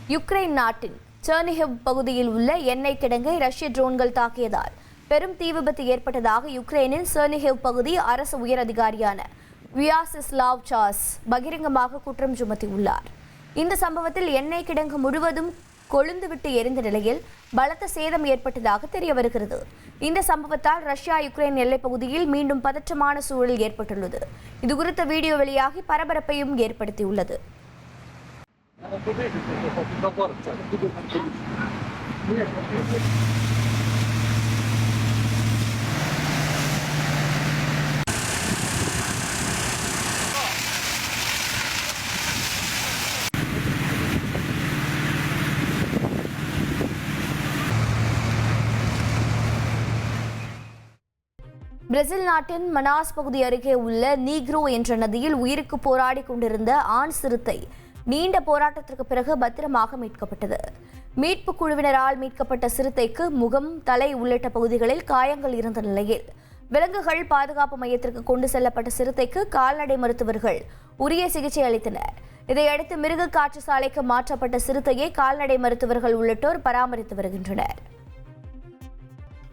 Ukraine நாட்டின் Chernihiv பகுதியில் உள்ள எண்ணெய் கிடங்கை ரஷ்ய ட்ரோன்கள் தாக்கியதால் பெரும் தீ விபத்து ஏற்பட்டதாக யுக்ரைனின் செர்னிஹிவ் பகுதி அரசு உயர் அதிகாரியான வியாசிஸ்லாவ் சாஸ் பகிரங்கமாக குற்றம் சுமத்தியுள்ளார். இந்த சம்பவத்தில் எண்ணெய் கிடங்கு முழுவதும் கொழுந்துவிட்டு எரிந்த நிலையில் பலத்த சேதம் ஏற்பட்டதாக தெரிய வருகிறது. இந்த சம்பவத்தால் ரஷ்யா யுக்ரைன் எல்லைப் பகுதியில் மீண்டும் பதற்றமான சூழல் ஏற்பட்டுள்ளது. இதுகுறித்த வீடியோ வெளியாகி பரபரப்பையும் ஏற்படுத்தியுள்ளது. பிரேசில் நாட்டின் மனாஸ் பகுதி அருகே உள்ள நீக்ரோ என்ற நதியில் உயிருக்கு போராடி கொண்டிருந்த ஆண் சிறுத்தை நீண்ட போராட்டத்திற்கு பிறகு பத்திரமாக மீட்கப்பட்டது. மீட்பு குழுவினரால் மீட்கப்பட்ட சிறுத்தைக்கு முகம், தலை உள்ளிட்ட பகுதிகளில் காயங்கள் இருந்த நிலையில் விலங்குகள் பாதுகாப்பு மையத்திற்கு கொண்டு செல்லப்பட்ட சிறுத்தைக்கு கால்நடை மருத்துவர்கள் உரிய சிகிச்சை அளித்தனர். இதையடுத்து மிருக காட்சி சாலைக்கு மாற்றப்பட்ட சிறுத்தையை கால்நடை மருத்துவர்கள் உள்ளிட்டோர் பராமரித்து வருகின்றனர்.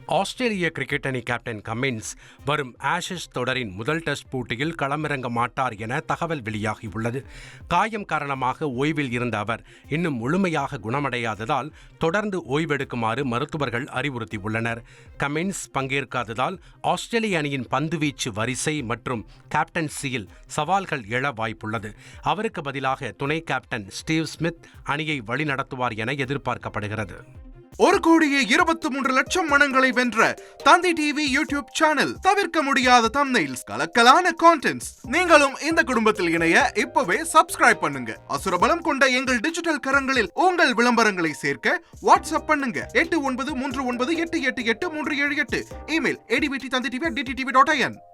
ஆஸ்திரேலிய கிரிக்கெட் அணி கேப்டன் கமின்ஸ் வரும் ஆஷஸ் தொடரின் முதல் டெஸ்ட் போட்டியில் களமிறங்க மாட்டார் என தகவல் வெளியாகியுள்ளது. காயம் காரணமாக ஓய்வில் இருந்த அவர் இன்னும் முழுமையாக குணமடையாததால் தொடர்ந்து ஓய்வெடுக்குமாறு மருத்துவர்கள் அறிவுறுத்தியுள்ளனர். கமின்ஸ் பங்கேற்காததால் ஆஸ்திரேலிய அணியின் பந்துவீச்சு வரிசை மற்றும் கேப்டன்சியில் சவால்கள் எழ வாய்ப்புள்ளது. அவருக்கு பதிலாக துணை கேப்டன் ஸ்டீவ் ஸ்மித் அணியை வழிநடத்துவார் என எதிர்பார்க்கப்படுகிறது. 1,23,00,000 மனங்களை வென்ற தந்தி டிவி யூடியூப் சேனல். தவிர்க்க முடியாத தம்ப்நெயில்ஸ், கலக்கலான கான்டென்ட்ஸ். நீங்களும் இந்த குடும்பத்தில் இணைய இப்பவே சப்ஸ்கிரைப் பண்ணுங்க. அசுரபலம் கொண்ட எங்கள் டிஜிட்டல் கரங்களில் உங்கள் விளம்பரங்களை சேர்க்க வாட்ஸ்அப் பண்ணுங்க. 8939888838. Email advttv@dttv.in.